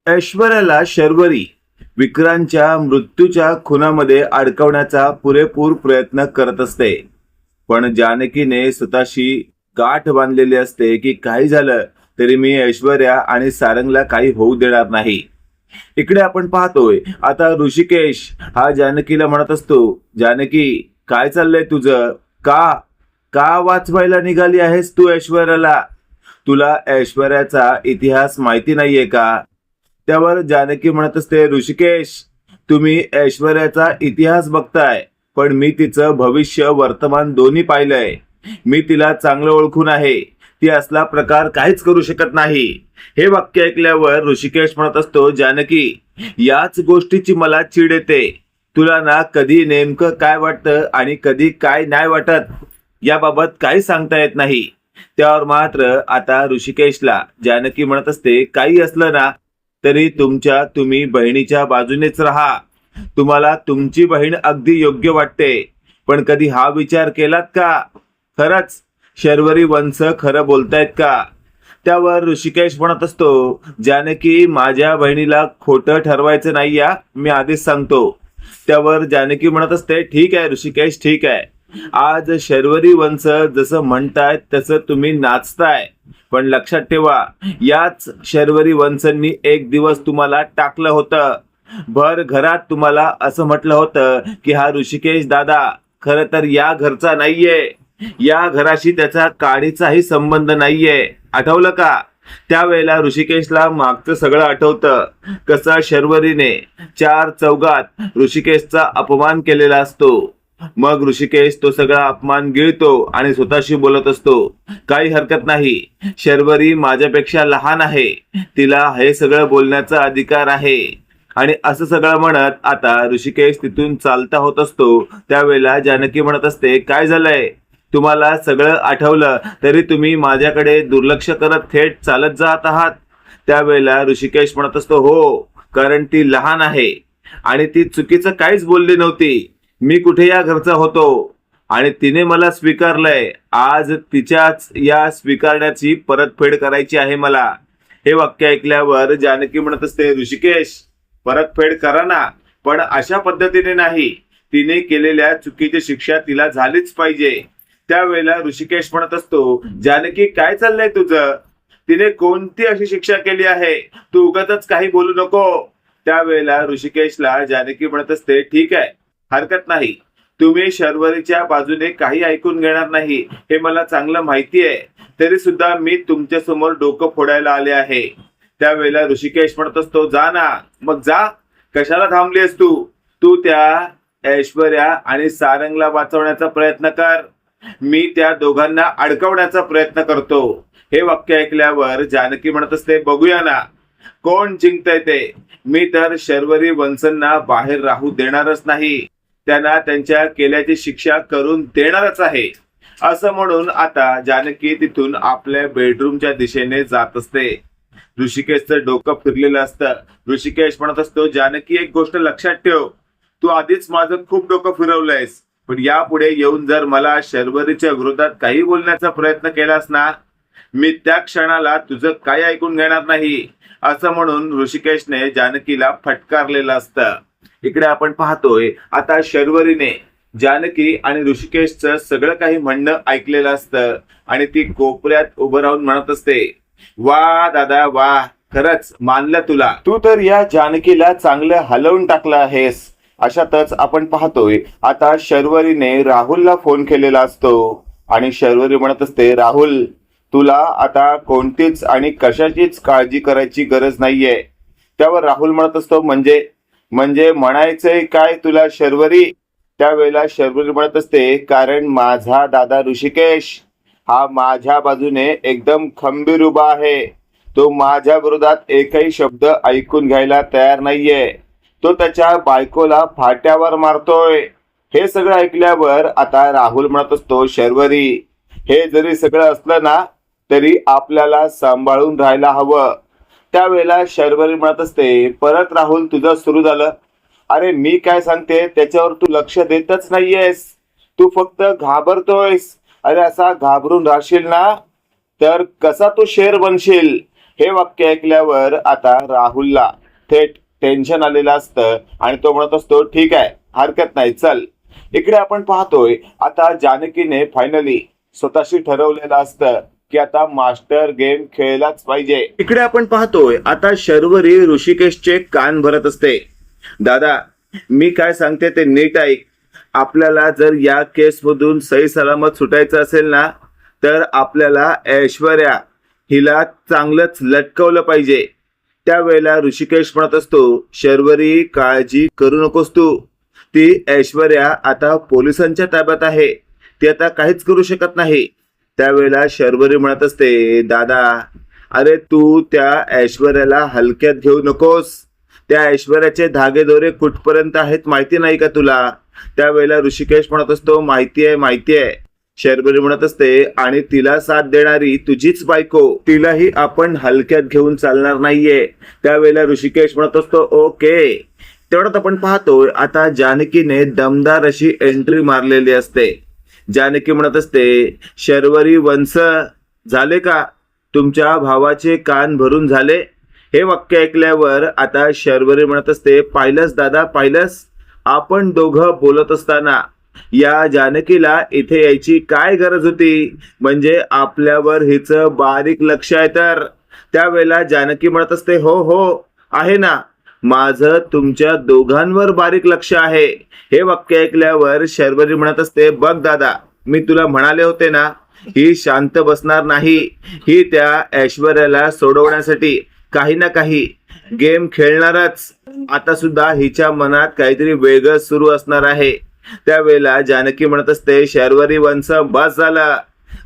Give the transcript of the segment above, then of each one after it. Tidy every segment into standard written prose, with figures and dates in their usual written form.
ऐश्वर्याला शर्वरी विक्रांतच्या मृत्यूच्या खुनामध्ये अडकवण्याचा पुरेपूर प्रयत्न करत असते, पण जानकीने स्वतःशी गाठ बांधलेली असते की काही झालं तरी मी ऐश्वर्या आणि सारंगला काही होऊ देणार नाही. इकडे आपण पाहतोय आता ऋषिकेश हा जानकीला म्हणत असतो, जानकी काय चाललंय तुझं? का का वाचवायला निघाली आहेस तू ऐश्वर्याला? तुला ऐश्वर्याचा इतिहास माहिती नाहीये का? त्यावर जानकी म्हणत असते, ऋषिकेश तुम्ही ऐश्वर्याचा इतिहास बघताय, पण मी तिचं भविष्य वर्तमान दोन्ही पाहिलंय. मी तिला चांगलं ओळखून आहे. ती असला प्रकार काहीच करू शकत नाही. हे वाक्य ऐकल्यावर ऋषिकेश म्हणत असतो, जानकी याच गोष्टीची मला चीड येते. तुला ना कधी नेमकं काय वाटतं आणि कधी काय नाही वाटत याबाबत काही सांगता येत नाही. त्यावर मात्र आता ऋषिकेशला जानकी म्हणत असते, काही असलं ना तरी तुम्ही बहिणीच्या बाजूनेच राहा. तुम्हाला तुमची बहीण अगदी योग्य वाटते, पण कधी हा विचार केलात का खरंच शर्वरी वंश खरं बोलतायत का? त्यावर ऋषिकेश म्हणत असतो, जानकी माझ्या बहिणीला खोटं ठरवायचं नाही या, मी आधीच सांगतो. त्यावर जानकी म्हणत असते, ठीक आहे ऋषिकेश, ठीक आहे. आज शर्वरी वंश जसं म्हणतायत तसं तुम्ही नाचताय, पण लक्षात ठेवा याच शर्वरी वंशांनी एक दिवस तुम्हाला टाकलं होतं. भर घरात तुम्हाला असं म्हटलं होतं की हा ऋषिकेश दादा खरं तर या घरचा नाहीये, या घराशी त्याचा काडीचाही संबंध नाहीये. आठवलं का? त्यावेळेला ऋषिकेशला मागचं सगळं आठवतं, कसं शर्वरीने चार चौघात ऋषिकेशचा अपमान केलेला असतो. मग ऋषिकेश तो सगळा अपमान गिळतो आणि स्वतःशी बोलत असतो, काही हरकत नाही, शर्वरी माझ्यापेक्षा लहान आहे, तिला हे सगळं बोलण्याचा अधिकार आहे. आणि असं सगळं म्हणत आता ऋषिकेश तिथून चालता होत असतो. त्यावेळेला जानकी म्हणत असते, काय झालंय? तुम्हाला सगळं आठवलं तरी तुम्ही माझ्याकडे दुर्लक्ष करत थेट चालत जात आहात. त्यावेळेला ऋषिकेश म्हणत असतो, हो, कारण ती लहान आहे आणि ती चुकीचं काहीच बोलली नव्हती. मी कुठे या घरचा होतो आणि तिने मला स्वीकारलंय. आज तिच्याच या स्वीकारण्याची परतफेड करायची आहे मला. हे वाक्य ऐकल्यावर जानकी म्हणत असते, ऋषिकेश परतफेड करा ना, पण अशा पद्धतीने नाही. तिने केलेल्या चुकीची शिक्षा तिला झालीच पाहिजे. त्यावेळेला ऋषिकेश म्हणत असतो, जानकी काय चाललंय तुझं? तिने कोणती अशी शिक्षा केली आहे? तू उगाचच काही बोलू नको. त्यावेळेला ऋषिकेशला जानकी म्हणत असते, ठीक आहे, हरकत नाही. तुम्ही शर्वरीच्या बाजूने काही ऐकून घेणार नाही हे मला चांगलं माहिती आहे, तरी सुद्धा मी तुमच्या समोर डोकं फोडायला आले आहे. त्यावेळेला ऋषिकेश म्हणत असतो, जा ना, मग जा, कशाला थांबलीस तू? तू त्या ऐश्वर्या आणि सारंगला वाचवण्याचा प्रयत्न कर, मी त्या दोघांना अडकवण्याचा प्रयत्न करतो. हे वाक्य ऐकल्यावर जानकी म्हणत असते, बघूया ना कोण जिंकतंय ते. मी तर शर्वरी वंशांना बाहेर राहू देणारच नाही, त्यांना त्यांच्या केल्याची शिक्षा करून देणारच आहे. असं म्हणून आता जानकी तिथून आपल्या बेडरूमच्या दिशेने जात असते. ऋषिकेशचं डोकं फिरलेलं असतं. ऋषिकेश म्हणत असतो, जानकी एक गोष्ट लक्षात ठेव, तू आधीच माझं खूप डोकं फिरवलंयस, पण यापुढे येऊन जर मला शर्वरीच्या विरोधात काही बोलण्याचा प्रयत्न केलास ना, मी त्या क्षणाला तुझं काही ऐकून घेणार नाही. असं म्हणून ऋषिकेशने जानकीला फटकारलेलं असतं. इकडे आपण पाहतोय आता शर्वरीने जानकी आणि ऋषिकेशचं सगळं काही म्हणणं ऐकलेलं असतं आणि ती कोपऱ्यात उभं राहून म्हणत असते, वा दादा वा, खरंच मानलं तुला, तू तर या जानकीला चांगलं हलवून टाकलं आहेस. अशातच आपण पाहतोय आता शर्वरीने राहुलला फोन केलेला असतो आणि शर्वरी म्हणत असते, राहुल तुला आता कोणतीच आणि कशाचीच काळजी करायची गरज नाहीये. त्यावर राहुल म्हणत असतो, म्हणजे म्हणायचंय काय तुला शर्वरी? त्यावेळेला शर्वरी म्हणत असते, कारण माझा दादा ऋषिकेश हा माझ्या बाजूने एकदम खंबीर उभा आहे. तो माझ्या विरोधात एकही शब्द ऐकून घ्यायला तयार नाहीये. तो त्याच्या बायकोला फाट्यावर मारतोय. हे सगळं ऐकल्यावर आता राहुल म्हणत असतो, शर्वरी हे जरी सगळं असलं ना तरी आपल्याला सांभाळून राहायला हवं. त्यावेळेला शर्वरी म्हणत असते, परत राहुल तुझं सुरू झालं. अरे मी काय सांगते त्याच्यावर तू लक्ष देतच नाहीयेस, तू फक्त घाबरतोयस. अरे असा घाबरून राहशील ना तर कसा तू शेर बनशील? हे वाक्य ऐकल्यावर आता राहुलला थेट टेन्शन आलेलं असतं आणि तो म्हणत असतो ठीक आहे, हरकत नाही, चल. इकडे आपण पाहतोय आता जानकीने फायनली स्वतःशी ठरवलेलं असतं की आता मास्टर गेम खेळलाच पाहिजे. इकडे आपण पाहतोय आता शर्वरी ऋषिकेशचे कान भरत असते. दादा, मी काय सांगते ते नीट ऐक. आपल्याला जर या केस मधून सही सलामत सुटायचं असेल ना, तर आपल्याला ऐश्वर्या हिला चांगलंच लटकवलं पाहिजे. त्यावेळेला ऋषिकेश म्हणत असतो, शर्वरी काळजी करू नकोस तू. ती ऐश्वर्या आता पोलिसांच्या ताब्यात आहे, ती आता काहीच करू शकत नाही. त्यावेळेला शर्वरी म्हणत असते, दादा अरे तू त्या ऐश्वर्याला हलक्यात घेऊ नकोस. त्या ऐश्वर्याचे धागेदोरे कुठपर्यंत आहेत माहिती नाही का तुला? त्यावेळेला ऋषिकेश म्हणत असतो, माहितीये. शर्वरी म्हणत असते, आणि तिला साथ देणारी तुझीच बायको, तिलाही आपण हलक्यात घेऊन चालणार नाहीये. त्यावेळेला ऋषिकेश म्हणत असतो, ओके. तेवढ्यात आपण पाहतोय आता जानकीने दमदार अशी एंट्री मारलेली असते. जानकी म्हणत असते, शर्वरी वंश, झाले का तुमच्या भावाचे कान भरून झाले? हे वाक्य ऐकल्यावर आता शर्वरी म्हणत असते, पाहिलंस दादा, पाहिलंस, आपण दोघं बोलत असताना या जानकीला इथे यायची काय गरज होती? म्हणजे आपल्यावर हिचं बारीक लक्ष आहे तर. त्यावेळेला जानकी म्हणत असते, हो आहे ना, माझं तुमच्या दोघांवर बारीक लक्ष आहे. हे वाक्य ऐकल्यावर शर्वरी म्हणत असते, बघ दादा, मी तुला म्हणाले होते ना, ही शांत बसणार नाही. ही त्या ऐश्वर्याला सोडवण्यासाठी काही ना काही गेम खेळणारच. आता सुद्धा हिच्या मनात काहीतरी वेगळं सुरू असणार आहे. त्यावेळेला जानकी म्हणत असते, शर्वरी वंश, बस झालं.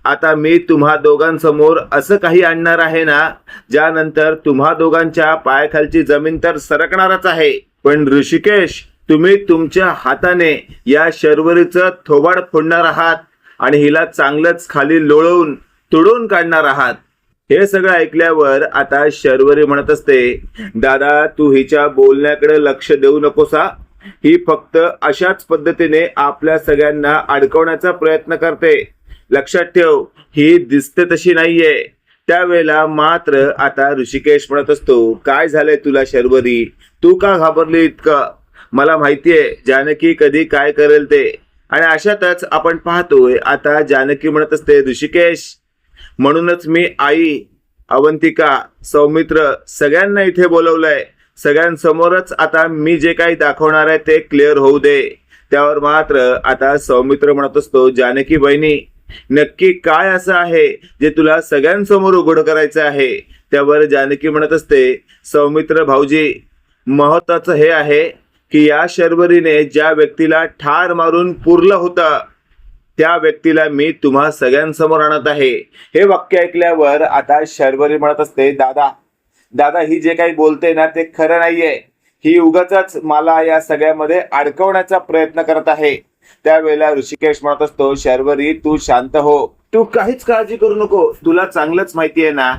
आता मी तुम्हा दोघांसमोर असं काही आणणार आहे ना, ज्यानंतर तुम्हा दोघांच्या पायाखालची जमीन तर सरकणारच आहे. पण ऋषिकेश, तुम्ही तुमच्या हाताने या शर्वरीचं थोबाड फोडणार आहात आणि हिला चांगलंच खाली लोळवून तुडून काढणार आहात. हे सगळं ऐकल्यावर आता शर्वरी म्हणत असते, दादा तू हिच्या बोलण्याकडे लक्ष देऊ नकोसा. ही फक्त अशाच पद्धतीने आपल्या सगळ्यांना अडकवण्याचा प्रयत्न करते. लक्षात ठेव, ही दिसते तशी नाहीये. त्यावेळेला मात्र आता ऋषिकेश म्हणत असतो, काय झालंय तुला शर्वरी? तू का घाबरली इतकं? मला माहितीये जानकी कधी काय करेल ते. आणि अशातच आपण पाहतोय आता जानकी म्हणत असते, ऋषिकेश, म्हणूनच मी आई, अवंतिका, सौमित्र सगळ्यांना इथे बोलवलंय. सगळ्यांसमोरच आता मी जे काही दाखवणार आहे ते क्लिअर होऊ दे. त्यावर मात्र आता सौमित्र म्हणत असतो, जानकी बहिणी, नक्की काय असं आहे जे तुला सगळ्यांसमोर उघड करायचं आहे? त्यावर जानकी म्हणत असते, सौमित्र भाऊजी, महत्वाचं हे आहे की या शर्वरीने ज्या व्यक्तीला ठार मारून पुरलं होतं, त्या व्यक्तीला मी तुम्हा सगळ्यांसमोर आणत आहे. हे वाक्य ऐकल्यावर आता शर्वरी म्हणत असते, दादा ही जे काही बोलते ना ते खरं नाहीये. ही उगाच मला या सगळ्यामध्ये अडकवण्याचा प्रयत्न करत आहे. त्यावेळेला ऋषिकेश म्हणत असतो, शर्वरी तू शांत हो, तू काहीच काळजी करू नको. तुला चांगलंच माहिती आहे ना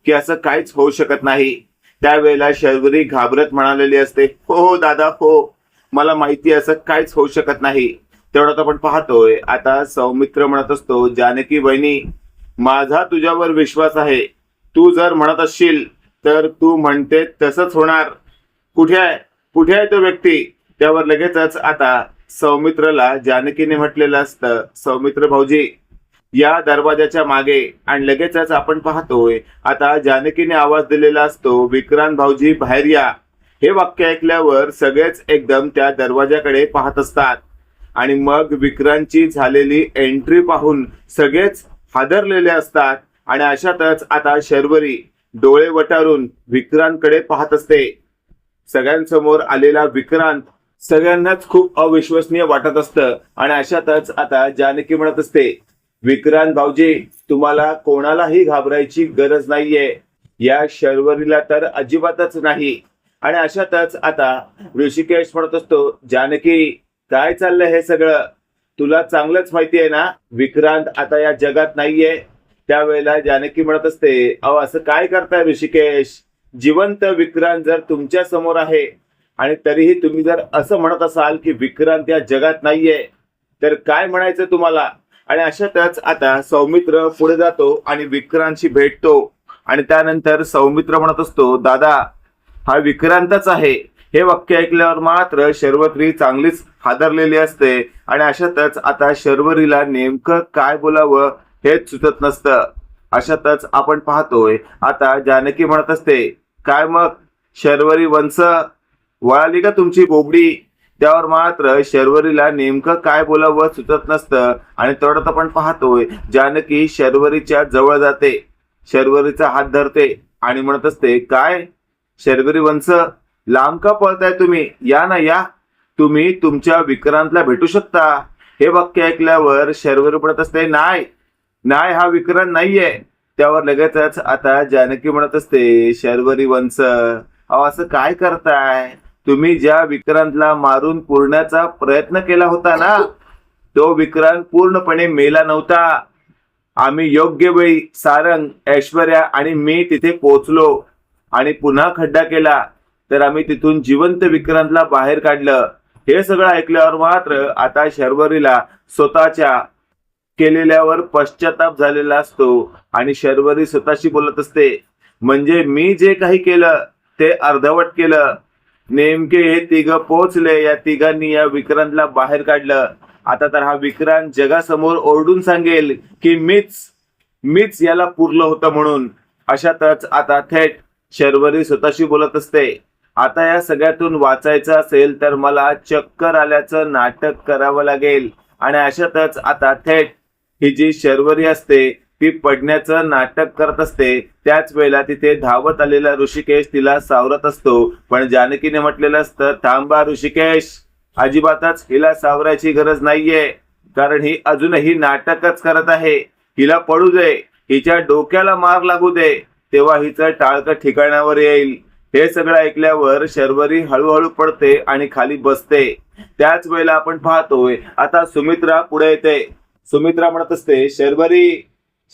की असं काहीच होऊ शकत नाही. त्यावेळेला शर्वरी घाबरत म्हणालेली असते, हो दादा, हो, मला माहिती आहे, असं काहीच होऊ शकत नाही. तेवढ्यात आपण पाहतोय आता सौमित्र म्हणत असतो, जानकी बहिणी, माझा तुझ्यावर विश्वास आहे. तू जर म्हणत असशील तर तू म्हणते तसंच होणार. कुठे आहे तो व्यक्ती? त्यावर लगेचच आता सौमित्रला जानकीने म्हटलेलं असतं, सौमित्र भाऊजी, या दरवाजाच्या मागे. आणि लगेचच आपण पाहतोय आता जानकीने आवाज दिलेला असतो, विक्रांत भाऊजी बाहेर या. हे वाक्य ऐकल्यावर सगळेच एकदम त्या दरवाजाकडे पाहत असतात. आणि मग विक्रांतची झालेली एंट्री पाहून सगळेच हादरलेले असतात. आणि अशातच आता शर्वरी डोळे वटारून विक्रांतकडे पाहत असते. सगळ्यांसमोर आलेला विक्रांत सगळ्यांनाच खूप अविश्वसनीय वाटत असतं. आणि अशातच आता जानकी म्हणत असते, विक्रांत भाऊजी, तुम्हाला कोणालाही घाबरायची गरज नाहीये, या शर्वरीला तर अजिबातच नाही. आणि अशातच आता ऋषिकेश म्हणत असतो, जानकी, काय चाललंय हे सगळं? तुला चांगलंच माहिती आहे ना विक्रांत आता या जगात नाहीये. त्यावेळेला जानकी म्हणत असते, अहो असं काय करताय ऋषिकेश? जिवंत विक्रांत जर तुमच्या समोर आहे आणि तरीही तुम्ही जर असं म्हणत असाल की विक्रांत या जगात नाहीये, तर काय म्हणायचं तुम्हाला? आणि अशातच आता सौमित्र पुढे जातो आणि विक्रांतशी भेटतो. आणि त्यानंतर सौमित्र म्हणत असतो, दादा हा विक्रांतच आहे. हे वाक्य ऐकल्यावर मात्र शर्वरी चांगलीच हादरलेली असते आणि अशातच आता शर्वरीला नेमकं काय बोलावं हेच सुचत नसतं. अशातच आपण पाहतोय आता जानकी म्हणत असते, काय मग शर्वरी वंश, वळाली का तुमची बोबडी? त्यावर मात्र शर्वरीला नेमकं काय बोलावं सुचत नसतं आणि तेवढ्यात आपण पाहतोय जानकी शर्वरीच्या जवळ जाते, शर्वरीचा हात धरते आणि म्हणत असते, काय शर्वरी वंश, लांब का पळताय तुम्ही? या ना या, तुम्ही तुमच्या विक्रांतला भेटू शकता. हे वाक्य ऐकल्यावर शर्वरी म्हणत असते, नाही नाही, हा विक्रांत नाहीये. त्यावर लगेचच आता जानकी म्हणत असते, शर्वरी वंश, असं काय करताय? तुम्ही ज्या विक्रांतला मारून पुरण्याचा प्रयत्न केला होता ना, तो विक्रांत पूर्णपणे मेला नव्हता. आम्ही योग्य वेळी सारंग, ऐश्वर्या आणि मी तिथे पोहोचलो आणि पुन्हा खड्डा केला तर आम्ही तिथून जिवंत विक्रांतला बाहेर काढलं. हे सगळं ऐकल्यावर मात्र आता शर्वरीला स्वतःच्या केलेल्यावर पश्चाताप झालेला असतो आणि शर्वरी स्वतःशी बोलत असते, म्हणजे मी जे काही केलं ते अर्धवट केलं. नेमके हे तिघं पोहोचले, या तिघांनी या विक्रांतला बाहेर काढलं. आता तर हा विक्रांत जगासमोर ओरडून सांगेल की मीच याला पुरलं होतं म्हणून. अशातच आता थेट शर्वरी स्वतःशी बोलत असते, आता या सगळ्यातून वाचायचं असेल तर मला चक्कर आल्याचं नाटक करावं लागेल. आणि अशातच आता थेट ही जी शर्वरी असते ती पडण्याचं नाटक करत असते. त्याच वेळेला तिथे धावत आलेला ऋषिकेश तिला सावरत असतो, पण जानकीने म्हटलेलं असतं, थांबा ऋषिकेश, अजिबातच हिला सावरायची गरज नाहीये, कारण ही अजूनही नाटकच करत आहे. हिला पडू दे, हिच्या डोक्याला मार लागू दे, तेव्हा हिचं टाळकं ठिकाणावर येईल. हे सगळं ऐकल्यावर शर्वरी हळूहळू पडते आणि खाली बसते. त्याच वेळेला आपण पाहतोय आता सुमित्रा पुढे येते. सुमित्रा म्हणत असते,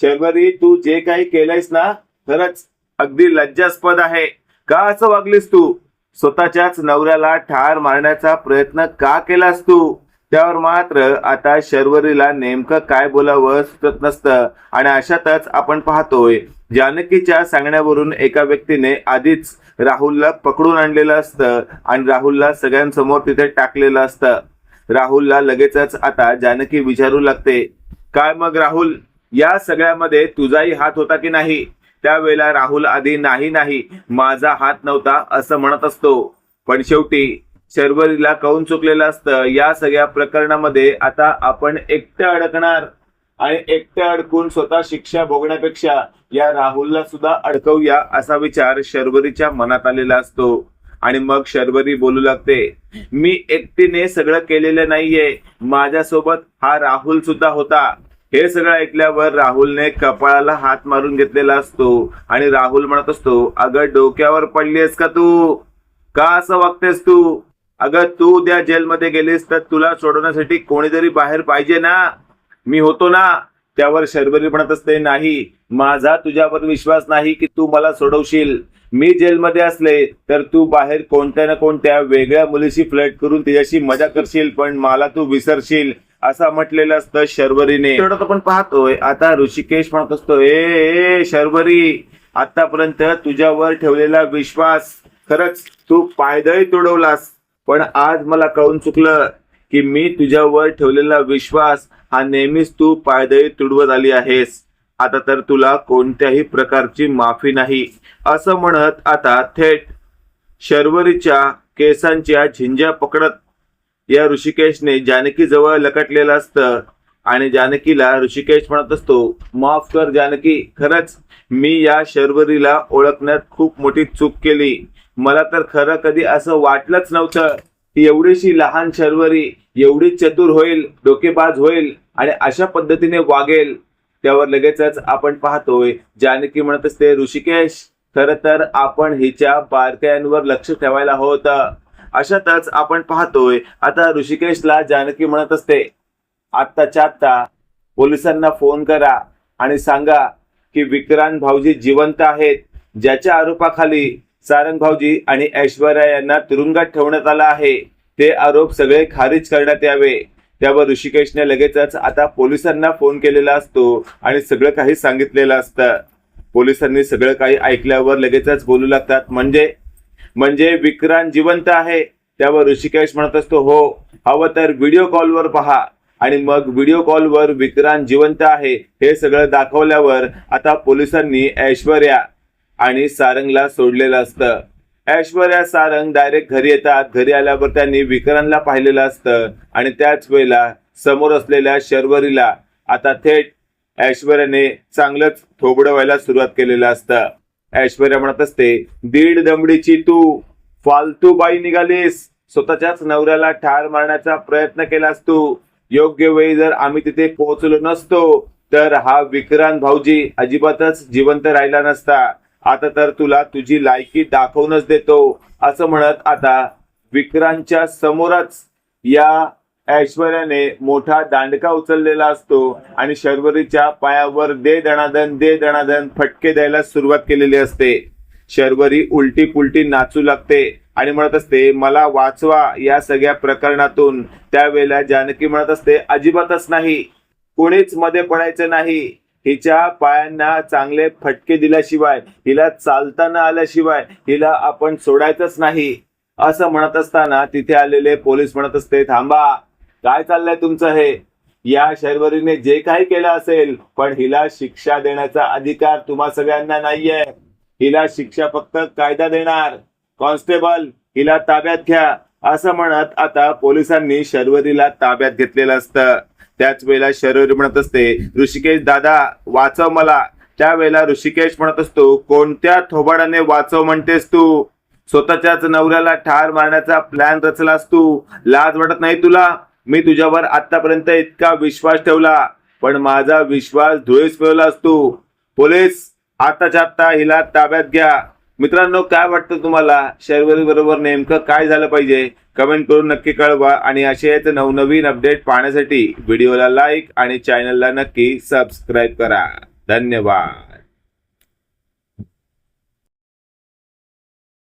शर्वरी तू जे काही केलंयस ना, खरंच अगदी लज्जास्पद आहे. का असं वागलीस तू? स्वतःच्याच नवऱ्याला ठार मारण्याचा प्रयत्न का केलास तू? त्यावर मात्र आता शर्वरीला नेमकं काय बोलावं सुचत नसतं आणि अशातच आपण पाहतोय जानकीच्या सांगण्यावरून एका व्यक्तीने आधीच राहुलला पकडून आणलेलं असतं आणि राहुलला सगळ्यांसमोर तिथे टाकलेलं असतं. राहुलला लगेचच आता जानकी विचारू लागते, काय मग राहुल, या सगळ्यामध्ये तुझाही हात होता की नाही? त्यावेळेला राहुल आधी नाही, माझा हात नव्हता असं म्हणत असतो. पण शेवटी शर्वरीला कळून चुकलेलं असतं. या सगळ्या प्रकरणामध्ये आता आपण एकटं अडकणार आणि एकटं अडकून स्वतः शिक्षा भोगण्यापेक्षा या राहुलला सुद्धा अडकवूया असा विचार शर्वरीच्या मनात आलेला असतो. आणि मग शर्वरी बोलू लागते, मी एकटीने सगळं केलेलं नाहीये, माझ्यासोबत हा राहुल सुद्धा होता. हे सगळं ऐकल्यावर राहुलने कपाळाला हात मारून घेतलेला असतो आणि राहुल म्हणत असतो, अगं डोक्यावर पडलीस का तू? का असं वागतेस तू? अगं तू उद्या जेलमध्ये गेलीस तर तुला सोडवण्यासाठी कोणीतरी बाहेर पाहिजे ना, मी होतो ना. त्यावर शर्वरी म्हणत असते, नाही, माझा तुझ्यावर विश्वास नाही की तू मला सोडवशील. मी जेलमध्ये असले तर तू बाहेर कोणत्या ना कोणत्या वेगळ्या मुलीशी फ्लर्ट करून तिच्याशी मजा करशील, पण मला तू विसरशील असं म्हटलेलं असतं शर्वरीने. तेवढं आपण पाहतोय आता ऋषिकेश म्हणत असतो, ए शर्वरी, आतापर्यंत तुझ्यावर ठेवलेला विश्वास खरंच तू पायदळी तुडवलास, पण आज मला कळून चुकलं की मी तुझ्यावर ठेवलेला विश्वास हा नेहमीच तू पायदळी तुडवत आली आहेस. आता तर तुला कोणत्याही प्रकारची माफी नाही. असं म्हणत आता थेट शर्वरीच्या केसांच्या झिंज्या पकडत या ऋषिकेशने जानकी जवळ लकटलेलं असतं आणि जानकीला ऋषिकेश म्हणत असतो, माफ कर जानकी, खरंच मी या शर्वरीला ओळखण्यात खूप मोठी चूक केली. मला तर खरं कधी असं वाटलंच नव्हतं की एवढीशी लहान शर्वरी एवढी चतुर होईल, डोकेबाज होईल आणि अशा पद्धतीने वागेल. त्यावर लगेचच आपण पाहतोय जानकी म्हणत असते, ऋषिकेश, खरं तर आपण हिच्या बारकायांवर लक्ष ठेवायला होतं. अशातच आपण पाहतोय आता ऋषिकेशला जानकी म्हणत असते, आत्ताच्या आत्ता पोलिसांना फोन करा आणि सांगा की विक्रांत भाऊजी जिवंत आहेत, ज्याच्या आरोपाखाली सारंग भाऊजी आणि ऐश्वर्या यांना तुरुंगात ठेवण्यात आला आहे, ते आरोप सगळे खारिज करण्यात यावे. त्यावर ऋषिकेशने लगेचच आता पोलिसांना फोन केलेला असतो आणि सगळं काही सांगितलेलं असतं. पोलिसांनी सगळं काही ऐकल्यावर लगेचच बोलू लागतात, म्हणजे विक्रांत जिवंत आहे. त्यावर ऋषिकेश म्हणत असतो, हो, हवं तर व्हिडिओ कॉलवर पहा. आणि मग व्हिडिओ कॉलवर विक्रांत जिवंत आहे हे सगळं दाखवल्यावर आता पोलिसांनी ऐश्वर्या आणि सारंगला सोडलेलं असतं. ऐश्वर्या सारंग डायरेक्ट घरी येतात. घरी आल्यावर त्यांनी विक्रांतला पाहिलेलं असतं आणि त्याच वेळेला समोर असलेल्या शर्वरीला आता थेट ऐश्वर्याने चांगलंच थोबडं व्हायला सुरुवात केलेलं असतं. ऐश्वर्या म्हणत असते, दीड दमडीची तू फालतू बाई निघालीस. स्वतःच्याच नवऱ्याला ठार मारण्याचा प्रयत्न केलास तू. योग्य वेळी जर आम्ही तिथे पोहोचलो नसतो तर हा विक्रांत भाऊजी अजिबातच जिवंत राहिला नसता. आता तर तुला तुझी लायकी दाखवूनच देतो, असं म्हणत आता विक्रांतच्या समोरच या ऐश्वर्याने मोठा दांडका उचललेला असतो आणि शर्वरीच्या पायावर दे दणादन फटके द्यायला सुरुवात केलेली असते. शर्वरी उलटी पुलटी नाचू लागते आणि म्हणत असते, मला वाचवा या सगळ्या प्रकरणातून. त्यावेळेला जानकी म्हणत असते, अजिबातच नाही, कोणीच मध्ये पडायचं नाही. हिच्या पायांना चांगले फटके दिल्याशिवाय, हिला चालताना आल्याशिवाय हिला आपण सोडायचंच नाही. असं म्हणत असताना तिथे आलेले पोलीस म्हणत असते, थांबा, काय चाललंय तुमचं हे? या शर्वरीने जे काही केलं असेल पण हिला शिक्षा देण्याचा अधिकार तुम्हा सगळ्यांना नाहीये. हिला शिक्षा फक्त कायदा देणार. कॉन्स्टेबल, हिला ताब्यात घ्या. असं म्हणत आता पोलिसांनी शर्वरीला ताब्यात घेतलेलं असतं. त्याच वेळेला शर्वरी म्हणत असते, ऋषिकेश दादा वाचव मला. त्यावेळेला ऋषिकेश म्हणत असतो, कोणत्या थोबाडाने वाचव म्हणतेस तू? स्वतःच्याच नवऱ्याला ठार मारण्याचा प्लॅन रचलास तू. लाज वाटत नाही तुला? मी तुझ्यावर आतापर्यंत इतका विश्वास ठेवला पण माझा विश्वास धुळीस मिळवलास तू. पोलीस, आताच्या आत्ता हिला ताब्यात घ्या. मित्रांनो, काय वाटतं तुम्हाला? शर्वरी बरोबर नेमकं काय झालं पाहिजे? कमेंट करून नक्की कळवा आणि असेच नवनवीन अपडेट पाहण्यासाठी व्हिडिओला लाईक आणि चॅनलला नक्की सबस्क्राईब करा. धन्यवाद.